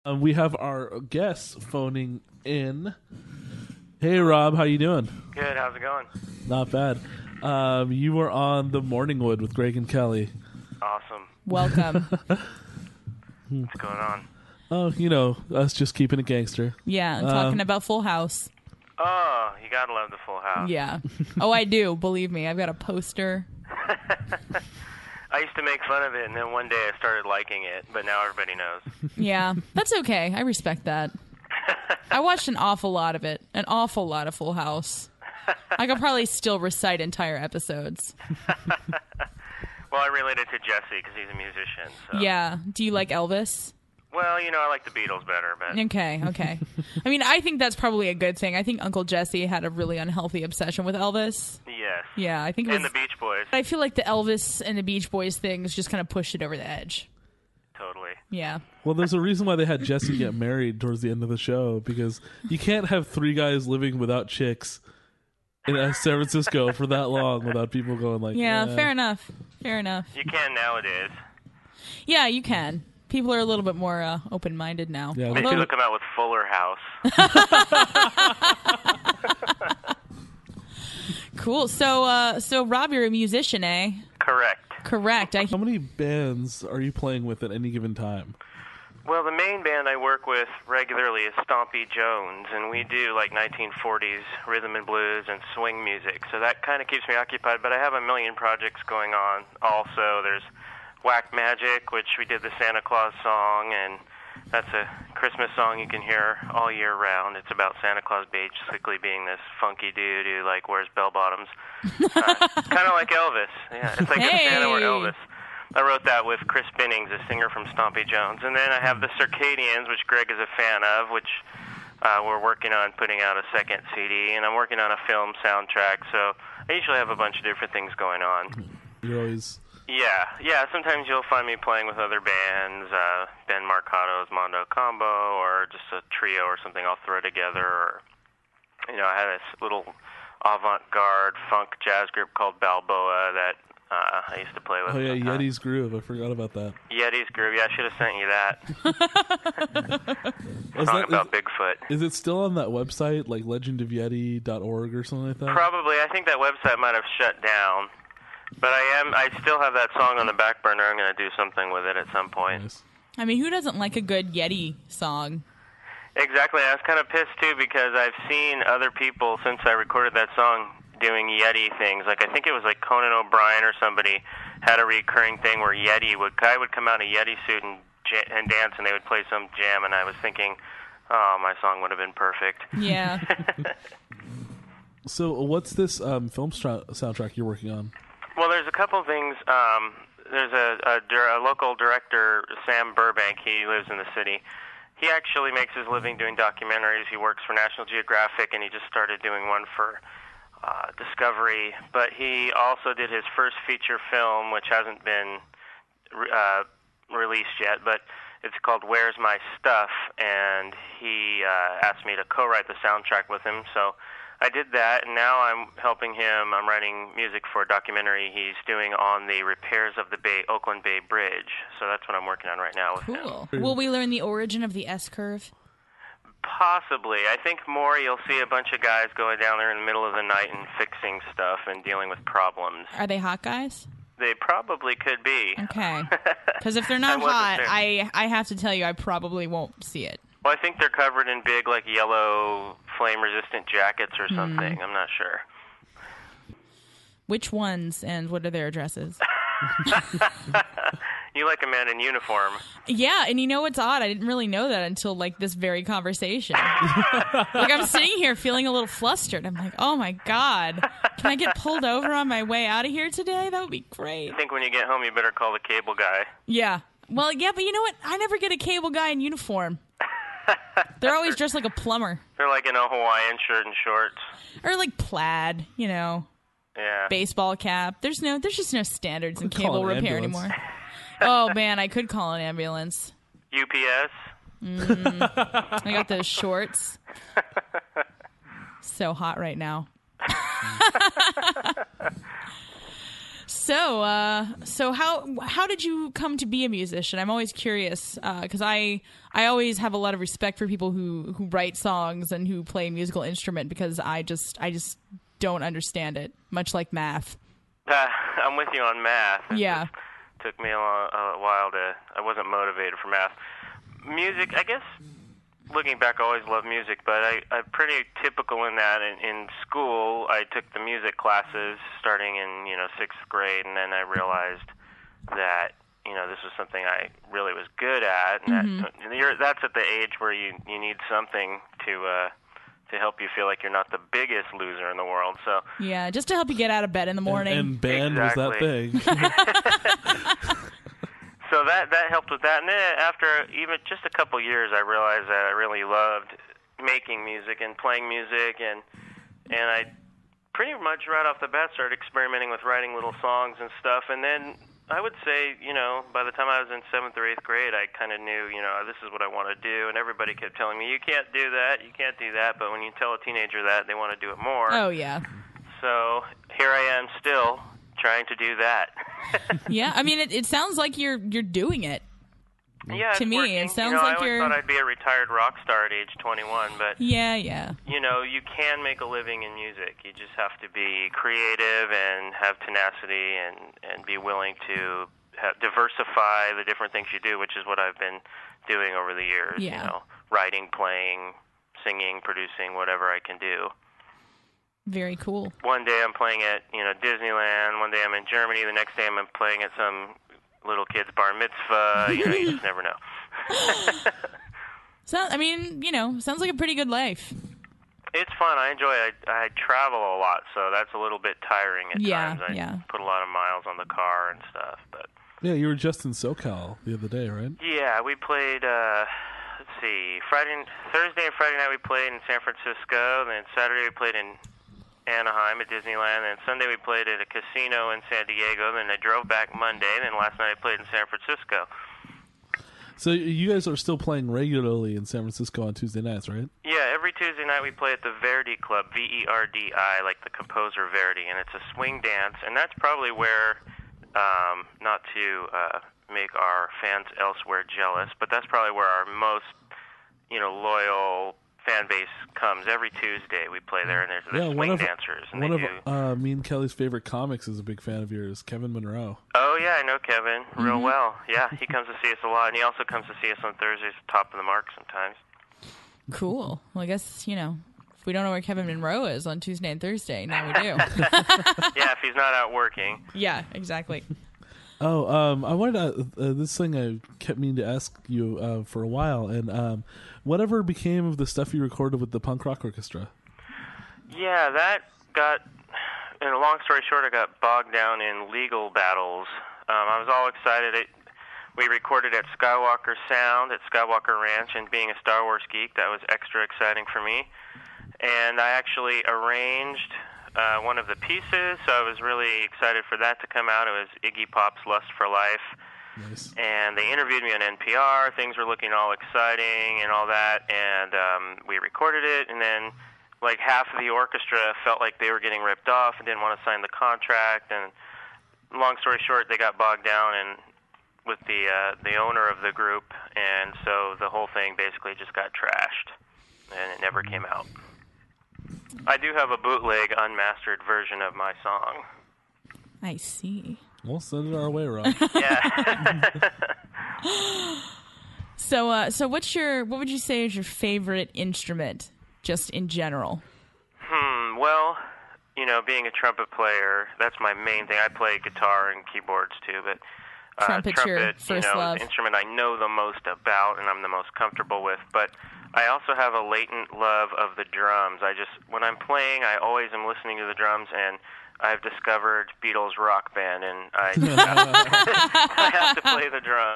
We have our guests phoning in. Hey, Rob, how you doing? Good. How's it going? Not bad. You were on the Morning Wood with Greg and Kelly. Awesome. Welcome. What's going on? Oh, you know, us just keeping it gangster. Yeah, I'm talking about Full House. Oh, you gotta love the Full House. Yeah. Oh, I do. Believe me. I've got a poster. I used to make fun of it, and then one day I started liking it, but now everybody knows. Yeah, that's okay. I respect that. I watched an awful lot of it. An awful lot of Full House. I could probably still recite entire episodes. Well, I related to Jesse because he's a musician. So. Yeah. Do you like Elvis? Well, you know, I like the Beatles better, but... Okay. I mean, I think that's probably a good thing. I think Uncle Jesse had a really unhealthy obsession with Elvis. Yes. Yeah, I think it was... And the Beach Boys. I feel like the Elvis and the Beach Boys things just kind of pushed it over the edge. Totally. Yeah. Well, there's a reason why they had Jesse get married towards the end of the show, because you can't have three guys living without chicks in San Francisco for that long without people going like... Yeah, fair enough. You can nowadays. Yeah, you can. People are a little bit more open-minded now. Yeah, Maybe they'll come out with Fuller House. Cool. So Rob, you're a musician, eh? Correct. How many bands are you playing with at any given time? Well, the main band I work with regularly is Stompy Jones, and we do like 1940s rhythm and blues and swing music, so that kind of keeps me occupied, but I have a million projects going on. Also, there's Whack Magic, which we did the Santa Claus song, and that's a Christmas song you can hear all year round. It's about Santa Claus basically being this funky dude who like wears bell bottoms, kind of like Elvis. Yeah, it's like if Santa were Elvis. I wrote that with Chris Binnings, a singer from Stompy Jones, and then I have the Circadians, which Greg is a fan of, which we're working on putting out a second CD, and I'm working on a film soundtrack. So I usually have a bunch of different things going on. You're always... Yeah. Sometimes you'll find me playing with other bands, Ben Marcato's Mondo Combo, or just a trio or something I'll throw together. Or, you know, I had this little avant-garde funk jazz group called Balboa that I used to play with. Oh yeah, Yeti's Groove. I forgot about that. Yeti's Groove. Yeah, I should have sent you that. Song about Bigfoot. Is it still on that website, like legendofyeti.org or something like that? Probably. I think that website might have shut down. But I still have that song on the back burner. I'm going to do something with it at some point. Nice. I mean, who doesn't like a good Yeti song? Exactly. I was kind of pissed, too, because I've seen other people, since I recorded that song, doing Yeti things. Like, I think it was like Conan O'Brien or somebody had a recurring thing where guy would come out in a Yeti suit and dance, and they would play some jam, and I was thinking, oh, my song would have been perfect. Yeah. So what's this film soundtrack you're working on? Well, there's a couple of things. There's a local director, Sam Burbank. He lives in the city. He actually makes his living doing documentaries. He works for National Geographic, and he just started doing one for Discovery. But he also did his first feature film, which hasn't been released yet, but it's called Where's My Stuff, and he asked me to co-write the soundtrack with him, so I did that, and now I'm helping him. I'm writing music for a documentary he's doing on the repairs of the Oakland Bay Bridge. So that's what I'm working on right now with him. Cool. Will we learn the origin of the S-curve? Possibly. I think more you'll see a bunch of guys going down there in the middle of the night and fixing stuff and dealing with problems. Are they hot guys? They probably could be. Okay. Because if they're not hot, I have to tell you, I probably won't see it. Well, I think they're covered in big, like, yellow flame-resistant jackets or something. I'm not sure. Which ones, and what are their addresses? You like a man in uniform. Yeah, and you know what's odd? I didn't really know that until, like, this very conversation. Like, I'm sitting here feeling a little flustered. I'm like, oh, my God. Can I get pulled over on my way out of here today? That would be great. I think when you get home, you better call the cable guy. Yeah. Well, yeah, but you know what? I never get a cable guy in uniform. They're always dressed like a plumber. They're like in a Hawaiian shirt and shorts. Or like plaid, you know. Yeah. Baseball cap. There's just no standards in cable repair anymore. Oh, man, I could call an ambulance. UPS? I got those shorts. So hot right now. So how did you come to be a musician? I'm always curious because I always have a lot of respect for people who write songs and who play a musical instrument because I just don't understand it, much like math. I'm with you on math. Yeah. It took me a while I wasn't motivated for math. Music, I guess, looking back, I always loved music, but I'm pretty typical in that. In school, I took the music classes starting in, 6th grade, and then I realized that, this was something I really was good at, and that's at the age where you need something to help you feel like you're not the biggest loser in the world. So yeah, just to help you get out of bed in the morning. And band was that thing. So that helped with that. And then after even just a couple years, I realized that I really loved making music and playing music, and I pretty much right off the bat started experimenting with writing little songs and stuff. And then I would say, by the time I was in 7th or 8th grade, I kind of knew, this is what I want to do. And everybody kept telling me, you can't do that, you can't do that. But when you tell a teenager that, they want to do it more. Oh, yeah. So here I am still trying to do that. Yeah, I mean, it sounds like you're doing it. Yeah, to me, working. It sounds like I always thought I'd be a retired rock star at age 21, but yeah. You can make a living in music. You just have to be creative and have tenacity and be willing to diversify the different things you do, which is what I've been doing over the years. Yeah. Writing, playing, singing, producing, whatever I can do. Very cool. One day I'm playing at Disneyland. One day I'm in Germany. The next day I'm playing at some little kid's bar mitzvah. You just never know. Sounds like a pretty good life. It's fun. I enjoy it. I travel a lot, so that's a little bit tiring at times. I put a lot of miles on the car and stuff. But yeah, you were just in SoCal the other day, right? Yeah, we played. Let's see, Thursday and Friday night we played in San Francisco. Then Saturday we played in Anaheim at Disneyland, and Sunday we played at a casino in San Diego. Then I drove back Monday, and then last night I played in San Francisco. So you guys are still playing regularly in San Francisco on Tuesday nights, right? Yeah, every Tuesday night we play at the Verdi Club, Verdi, like the composer Verdi, and it's a swing dance, and that's probably where, not to make our fans elsewhere jealous, but that's probably where our most, loyal fan base comes. Every Tuesday we play there, and there's swing dancers. And one of me and Kelly's favorite comics is a big fan of yours, Kevin Monroe. Oh yeah, I know Kevin real well. Yeah, he comes to see us a lot, and he also comes to see us on Thursdays, top of the mark sometimes. Cool. Well, I guess if we don't know where Kevin Monroe is on Tuesday and Thursday, now we do. Yeah, if he's not out working. Yeah, exactly. Oh, I wanted to, this thing I kept meaning to ask you for a while, and whatever became of the stuff you recorded with the punk rock orchestra? Yeah, that got, in a long story short, I got bogged down in legal battles. I was all excited. We recorded at Skywalker Sound at Skywalker Ranch, and being a Star Wars geek, that was extra exciting for me. And I actually arranged one of the pieces, so I was really excited for that to come out. It was Iggy Pop's Lust for Life. Nice. And they interviewed me on NPR. Things were looking all exciting and all that, and we recorded it, and then like half of the orchestra felt like they were getting ripped off and didn't want to sign the contract, and long story short, they got bogged down and with the owner of the group, and so the whole thing basically just got trashed, and it never came out. I do have a bootleg, unmastered version of my song. I see. Well, send it our way, Rob. Yeah. So what would you say is your favorite instrument, just in general? Well, being a trumpet player, that's my main thing. I play guitar and keyboards too, but trumpet, your first love. Is the instrument I know the most about and I'm the most comfortable with. But I also have a latent love of the drums. When I'm playing, I always am listening to the drums, and I've discovered Beatles Rock Band, and I have to play the drums.